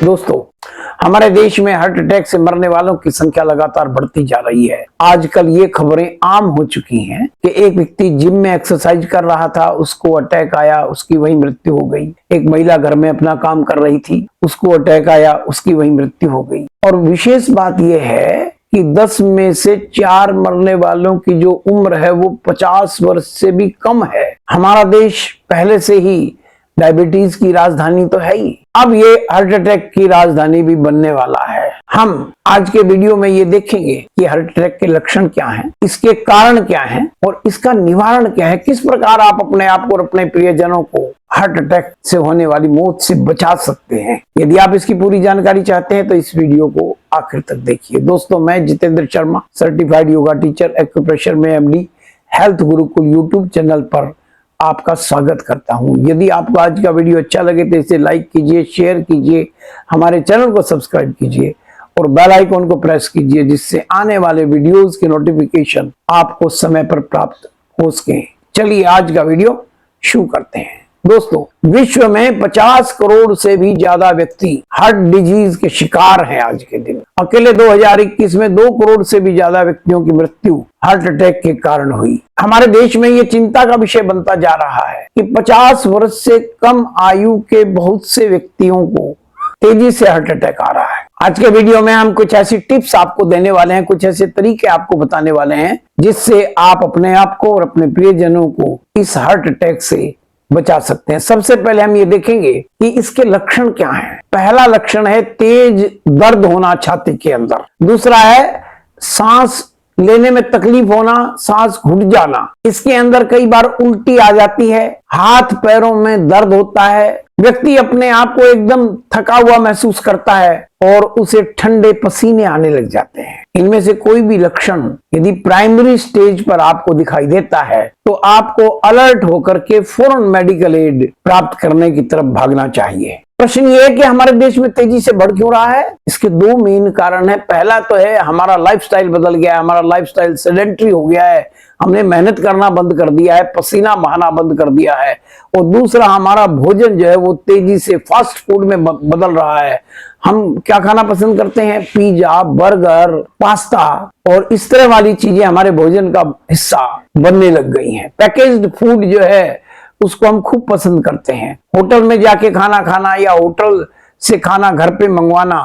दोस्तों, हमारे देश में हार्ट अटैक से मरने वालों की संख्या लगातार बढ़ती जा रही है। आजकल ये खबरें आम हो चुकी हैं कि एक व्यक्ति जिम में एक्सरसाइज कर रहा था, उसको अटैक आया, उसकी वहीं मृत्यु हो गई। एक महिला घर में अपना काम कर रही थी, उसको अटैक आया, उसकी वहीं मृत्यु हो गई। और विशेष बात यह है कि 10 में से 4 मरने वालों की जो उम्र है वो 50 वर्ष से भी कम है। हमारा देश पहले से ही डायबिटीज की राजधानी तो है ही, अब ये हार्ट अटैक की राजधानी भी बनने वाला है। हम आज के वीडियो में ये देखेंगे कि हार्ट अटैक के लक्षण क्या हैं, इसके कारण क्या हैं और इसका निवारण क्या है। किस प्रकार आप अपने आप को और अपने प्रियजनों को हार्ट अटैक से होने वाली मौत से बचा सकते हैं। यदि आप इसकी पूरी जानकारी चाहते हैं तो इस वीडियो को आखिर तक देखिए। दोस्तों, मैं Jitendra Sharma, certified yoga teacher, acupressure में MD, health Gurukul YouTube channel पर आपका स्वागत करता हूं। यदि आपको आज का वीडियो अच्छा लगे तो इसे लाइक कीजिए, शेयर कीजिए, हमारे चैनल को सब्सक्राइब कीजिए और बेल आइकन को प्रेस कीजिए, जिससे आने वाले वीडियोस की नोटिफिकेशन आपको समय पर प्राप्त हो सके। चलिए आज का वीडियो शुरू करते हैं। दोस्तों, विश्व में 50 करोड़ से भी ज्यादा व्यक्ति हार्ट डिजीज के शिकार हैं आज के दिन। अकेले 2021 में 2 करोड़ से भी ज्यादा व्यक्तियों की मृत्यु हार्ट अटैक के कारण हुई। हमारे देश में ये चिंता का विषय बनता जा रहा है कि 50 वर्ष से कम आयु के बहुत से व्यक्तियों को तेजी से हार्ट अटैक आ रहा है। आज के वीडियो में हम कुछ ऐसी टिप्स आपको देने वाले हैं, कुछ ऐसे तरीके आपको बताने वाले हैं जिससे आप अपने आप को और अपने प्रियजनों को इस हार्ट अटैक से बचा सकते हैं। सबसे पहले हम ये देखेंगे कि इसके लक्षण क्या हैं। पहला लक्षण है तेज दर्द होना छाती के अंदर। दूसरा है सांस लेने में तकलीफ होना, सांस घुट जाना। इसके अंदर कई बार उल्टी आ जाती है, हाथ पैरों में दर्द होता है, व्यक्ति अपने आप को एकदम थका हुआ महसूस करता है और उसे ठंडे पसीने आने लग जाते हैं। इनमें से कोई भी लक्षण यदि प्राइमरी स्टेज पर आपको दिखाई देता है तो आपको अलर्ट होकर के फौरन मेडिकल एड प्राप्त करने की तरफ भागना चाहिए। प्रश्न ये है कि हमारे देश में तेजी से बढ़ क्यों रहा है। इसके 2 मेन कारण है। पहला तो है हमारा लाइफस्टाइल बदल गया है, हमारा लाइफस्टाइल सेडेंटरी हो गया है, हमने मेहनत करना बंद कर दिया है, पसीना बहाना बंद कर दिया है। और दूसरा, हमारा भोजन जो है वो तेजी से फास्ट फूड में बदल रहा है। हम क्या खाना पसंद करते हैं? पिज्जा, बर्गर, पास्ता और इस तरह वाली चीजें हमारे भोजन का हिस्सा बनने लग गई हैं। पैकेज्ड फूड जो है उसको हम खूब पसंद करते हैं। होटल में जाके खाना खाना या होटल से खाना घर पे मंगवाना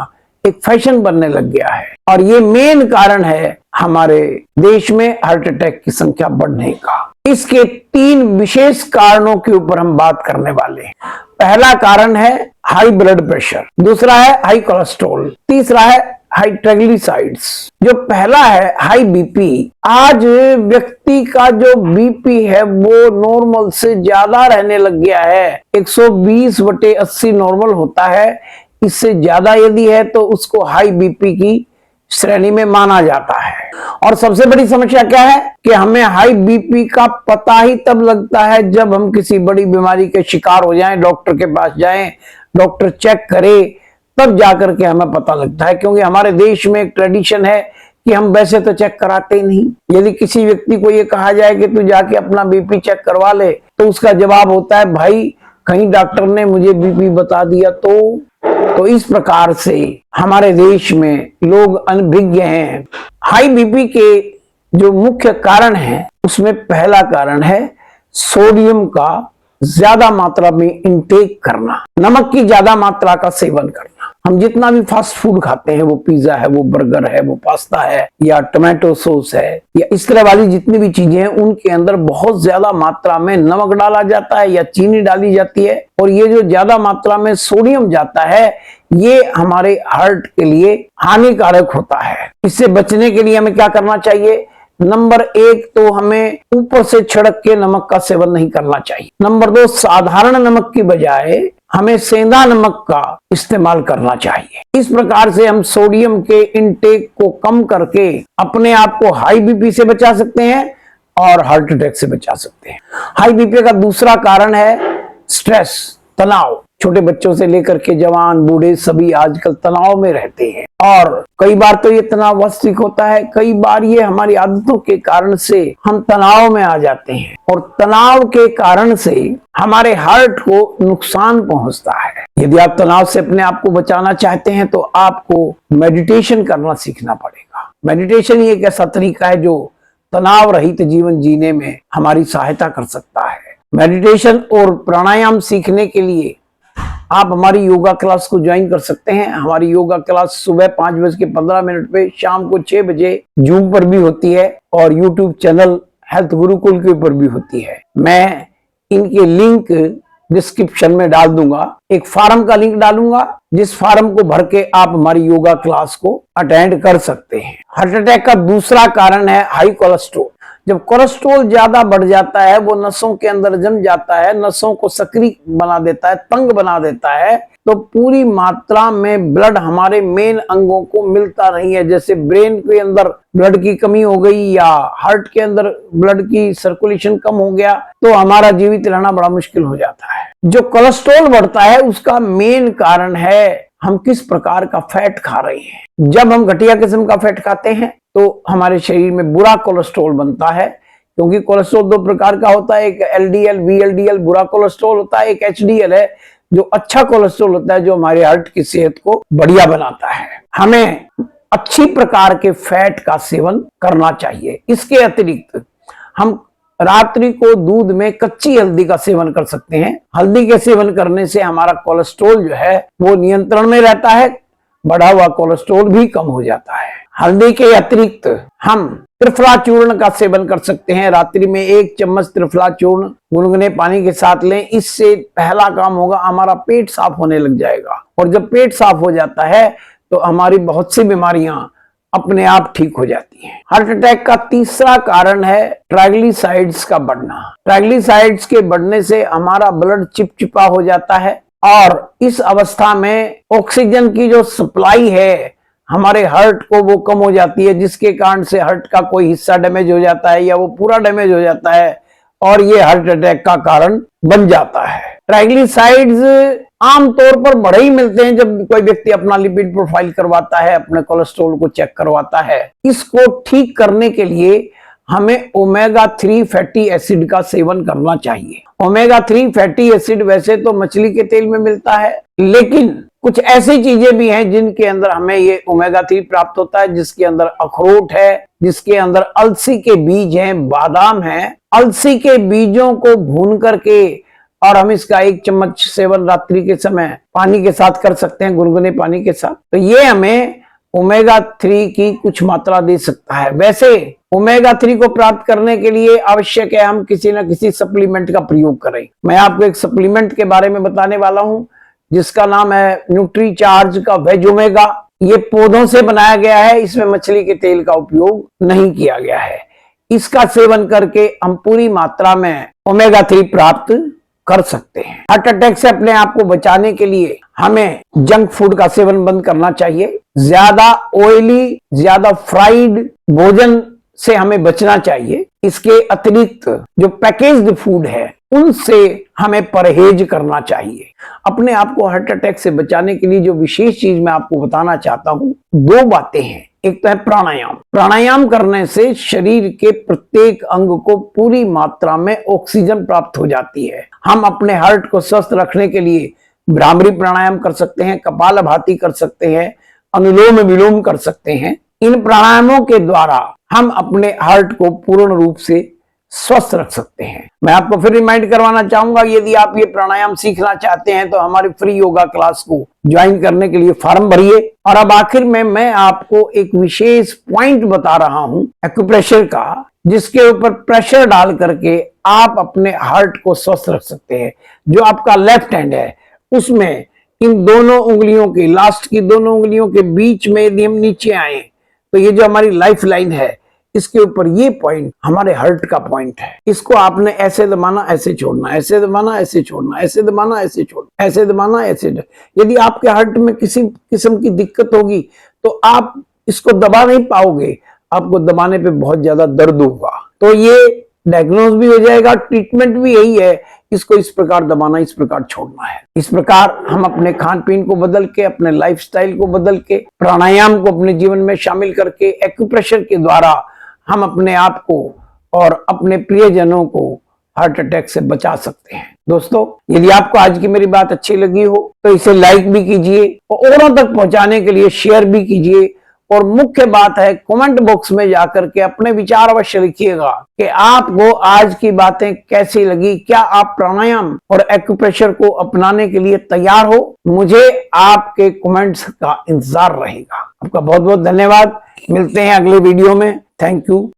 एक फैशन बनने लग गया है और ये मेन कारण है हमारे देश में हार्ट अटैक की संख्या बढ़ने का। इसके 3 विशेष कारणों के ऊपर हम बात करने वाले हैं। पहला कारण है हाई ब्लड प्रेशर, दूसरा है हाई कोलेस्ट्रॉल, तीसरा है हाई ट्राइग्लिसराइड्स। जो पहला है हाई बीपी, आज व्यक्ति का जो बीपी है वो नॉर्मल से ज्यादा रहने लग गया है। 120/80 नॉर्मल होता है, इससे ज्यादा यदि है तो उसको हाई बीपी की श्रेणी में माना जाता है। और सबसे बड़ी समस्या क्या है कि हमें हाई बीपी का पता ही तब लगता है जब हम किसी बड़ी बीमारी के शिकार हो जाएं, डॉक्टर के पास जाएं, डॉक्टर चेक करे, तब जाकर के हमें पता लगता है। क्योंकि हमारे देश में एक ट्रेडिशन है कि हम वैसे तो चेक कराते ही नहीं। यदि किसी व्यक्ति को ये कहा जाए कि तू जाके अपना बीपी चेक करवा ले तो उसका जवाब होता है, भाई कहीं डॉक्टर ने मुझे बीपी बता दिया तो इस प्रकार से हमारे देश में लोग अनभिज्ञ हैं। हाई बीपी के जो मुख्य कारण है उसमें पहला कारण है सोडियम का ज्यादा मात्रा में इंटेक करना, नमक की ज्यादा मात्रा का सेवन करना। हम जितना भी फास्ट फूड खाते हैं, वो पिज्जा है, वो बर्गर है, वो पास्ता है या टोमेटो सॉस है या इस तरह वाली जितनी भी चीजें हैं, उनके अंदर बहुत ज्यादा मात्रा में नमक डाला जाता है या चीनी डाली जाती है। और ये जो ज्यादा मात्रा में सोडियम जाता है ये हमारे हार्ट के लिए हानिकारक होता है। इससे बचने के लिए हमें क्या करना चाहिए? नंबर 1 तो हमें ऊपर से छिड़क के नमक का सेवन नहीं करना चाहिए। नंबर 2, साधारण नमक की बजाय हमें सेंधा नमक का इस्तेमाल करना चाहिए। इस प्रकार से हम सोडियम के इनटेक को कम करके अपने आप को हाई बीपी से बचा सकते हैं और हार्ट अटैक से बचा सकते हैं। हाई बीपी का दूसरा कारण है स्ट्रेस, तनाव। छोटे बच्चों से लेकर के जवान बूढ़े सभी आजकल तनाव में रहते हैं। और कई बार तो ये तनाव वास्तविक होता है, कई बार ये हमारी आदतों के कारण से हम तनाव में आ जाते हैं और तनाव के कारण से हमारे हार्ट को नुकसान पहुंचता है। यदि आप तनाव से अपने आप को बचाना चाहते हैं तो आपको मेडिटेशन करना सीखना पड़ेगा। मेडिटेशन ही एक ऐसा तरीका है जो तनाव रहित जीवन जीने में हमारी सहायता कर सकता है। मेडिटेशन और प्राणायाम सीखने के लिए आप हमारी योगा क्लास को ज्वाइन कर सकते हैं। हमारी योगा क्लास सुबह 5:15 पे, शाम को 6 बजे जूम पर भी होती है और यूट्यूब चैनल हेल्थ गुरुकुल के ऊपर भी होती है। मैं इनके लिंक डिस्क्रिप्शन में डाल दूंगा। एक फॉर्म का लिंक डालूंगा जिस फॉर्म को भर के आप हमारी योगा क्लास को अटेंड कर सकते हैं। हार्ट अटैक का दूसरा कारण है हाई कोलेस्ट्रॉल। जब कोलेस्ट्रॉल ज्यादा बढ़ जाता है, वो नसों के अंदर जम जाता है, नसों को सक्रिय बना देता है, तंग बना देता है, तो पूरी मात्रा में ब्लड हमारे मेन अंगों को मिलता नहीं है। जैसे ब्रेन के अंदर ब्लड की कमी हो गई या हार्ट के अंदर ब्लड की सर्कुलेशन कम हो गया तो हमारा जीवित रहना बड़ा मुश्किल हो जाता है। जो कोलेस्ट्रॉल बढ़ता है उसका मेन कारण है हम किस प्रकार का फैट खा रहे हैं। जब हम घटिया किस्म का फैट खाते हैं तो हमारे शरीर में बुरा कोलेस्ट्रॉल बनता है, क्योंकि कोलेस्ट्रॉल दो प्रकार का होता है, एक एलडीएल वीएलडीएल बुरा कोलेस्ट्रॉल होता है, एक एचडीएल है जो अच्छा कोलेस्ट्रॉल होता है, जो हमारे हार्ट की सेहत को बढ़िया बनाता है। हमें अच्छी प्रकार के फैट का सेवन करना चाहिए। इसके अतिरिक्त हम रात्रि को दूध में कच्ची हल्दी का सेवन कर सकते हैं। हल्दी के सेवन करने से हमारा कोलेस्ट्रॉल जो है वो नियंत्रण में रहता है, बढ़ा हुआ कोलेस्ट्रॉल भी कम हो जाता है। हल्दी के अतिरिक्त हम त्रिफला चूर्ण का सेवन कर सकते हैं। रात्रि में 1 चम्मच त्रिफला चूर्ण गुनगुने पानी के साथ लें। इससे पहला काम होगा हमारा पेट साफ होने लग जाएगा, और जब पेट साफ हो जाता है तो हमारी बहुत सी बीमारियां अपने आप ठीक हो जाती हैं। हार्ट अटैक का तीसरा कारण है ट्राइग्लिसराइड्स का बढ़ना। ट्राइग्लिसराइड्स के बढ़ने से हमारा ब्लड चिपचिपा हो जाता है और इस अवस्था में ऑक्सीजन की जो सप्लाई है हमारे हार्ट को वो कम हो जाती है, जिसके कारण से हार्ट का कोई हिस्सा डैमेज हो जाता है या वो पूरा डैमेज हो जाता है और ये हार्ट अटैक का कारण बन जाता है। ट्राइग्लिसराइड्स आमतौर पर बड़े ही मिलते हैं जब कोई व्यक्ति अपना लिपिड प्रोफाइल करवाता है, अपने कोलेस्ट्रॉल को चेक करवाता है। इसको ठीक करने के लिए हमें ओमेगा 3 फैटी एसिड का सेवन करना चाहिए। ओमेगा 3 फैटी एसिड वैसे तो मछली के तेल में मिलता है, लेकिन कुछ ऐसी चीजें भी हैं जिनके अंदर हमें ये ओमेगा 3 प्राप्त होता है, जिसके अंदर अखरोट है, जिसके अंदर अलसी के बीज हैं, बादाम है। अलसी के बीजों को भून करके और हम इसका 1 चम्मच सेवन रात्रि के समय पानी के साथ कर सकते हैं, गुनगुने पानी के साथ। तो ये हमें ओमेगा 3 की कुछ मात्रा दे सकता है। वैसे ओमेगा 3 को प्राप्त करने के लिए आवश्यक है हम किसी न किसी सप्लीमेंट का प्रयोग करें। मैं आपको एक सप्लीमेंट के बारे में बताने वाला हूं जिसका नाम है न्यूट्रीचार्ज का वेज ओमेगा। ये पौधों से बनाया गया है, इसमें मछली के तेल का उपयोग नहीं किया गया है। इसका सेवन करके हम पूरी मात्रा में ओमेगा 3 प्राप्त कर सकते हैं। हार्ट अटैक से अपने आप को बचाने के लिए हमें जंक फूड का सेवन बंद करना चाहिए। ज्यादा ऑयली, ज्यादा फ्राइड भोजन से हमें बचना चाहिए। इसके अतिरिक्त जो पैकेज्ड फूड है उनसे हमें परहेज करना चाहिए। अपने आप को हार्ट अटैक से बचाने के लिए जो विशेष चीज मैं आपको बताना चाहता हूं, 2 बातें हैं। एक तो है प्राणायाम। प्राणायाम करने से शरीर के प्रत्येक अंग को पूरी मात्रा में ऑक्सीजन प्राप्त हो जाती है। हम अपने हार्ट को स्वस्थ रखने के लिए भ्रामरी प्राणायाम कर सकते हैं, कपालभाति कर सकते हैं, अनुलोम विलोम कर सकते हैं। इन प्राणायामों के द्वारा हम अपने हार्ट को पूर्ण रूप से स्वस्थ रख सकते हैं। मैं आपको फिर रिमाइंड करवाना चाहूंगा, यदि आप ये प्राणायाम सीखना चाहते हैं तो हमारी फ्री योगा क्लास को ज्वाइन करने के लिए फॉर्म भरिए। और अब आखिर में मैं आपको एक विशेष पॉइंट बता रहा हूं एक्यूप्रेशर का, जिसके ऊपर प्रेशर डाल करके आप अपने हार्ट को स्वस्थ रख सकते हैं। जो आपका लेफ्ट हैंड है उसमें इन दोनों उंगलियों के, लास्ट की दोनों उंगलियों के बीच में यदि हम नीचे आए तो ये जो हमारी लाइफ लाइन है इसके ऊपर ये पॉइंट हमारे हार्ट का पॉइंट है। इसको आपने ऐसे दबाना, ऐसे छोड़ना, ऐसे दबाना, ऐसे छोड़ना, ऐसे दबाना, ऐसे छोड़ना, ऐसे दबाना, ऐसे। यदि आपके हार्ट में किसी किस्म की दिक्कत होगी तो आप इसको दबा नहीं पाओगे, आपको दबाने पे बहुत ज्यादा दर्द होगा। तो ये डायग्नोज भी हो जाएगा। ट्रीटमेंट भी यही है, इसको इस प्रकार दबाना, इस प्रकार छोड़ना है। इस प्रकार हम अपने खान पीन को बदल के, अपने लाइफस्टाइल को बदल के, प्राणायाम को अपने जीवन में शामिल करके, एक्यूप्रेशर के द्वारा हम अपने आप को और अपने प्रियजनों को हार्ट अटैक से बचा सकते हैं। दोस्तों, यदि आपको आज की मेरी बात अच्छी लगी हो तो इसे लाइक भी कीजिए और औरों तक पहुंचाने के लिए शेयर भी कीजिए। और मुख्य बात है, कमेंट बॉक्स में जाकर के अपने विचार अवश्य लिखिएगा कि आपको आज की बातें कैसी लगी। क्या आप प्राणायाम और एक्यूप्रेशर को अपनाने के लिए तैयार हो? मुझे आपके कमेंट्स का इंतजार रहेगा। आपका बहुत बहुत धन्यवाद। मिलते हैं अगले वीडियो में। Thank you.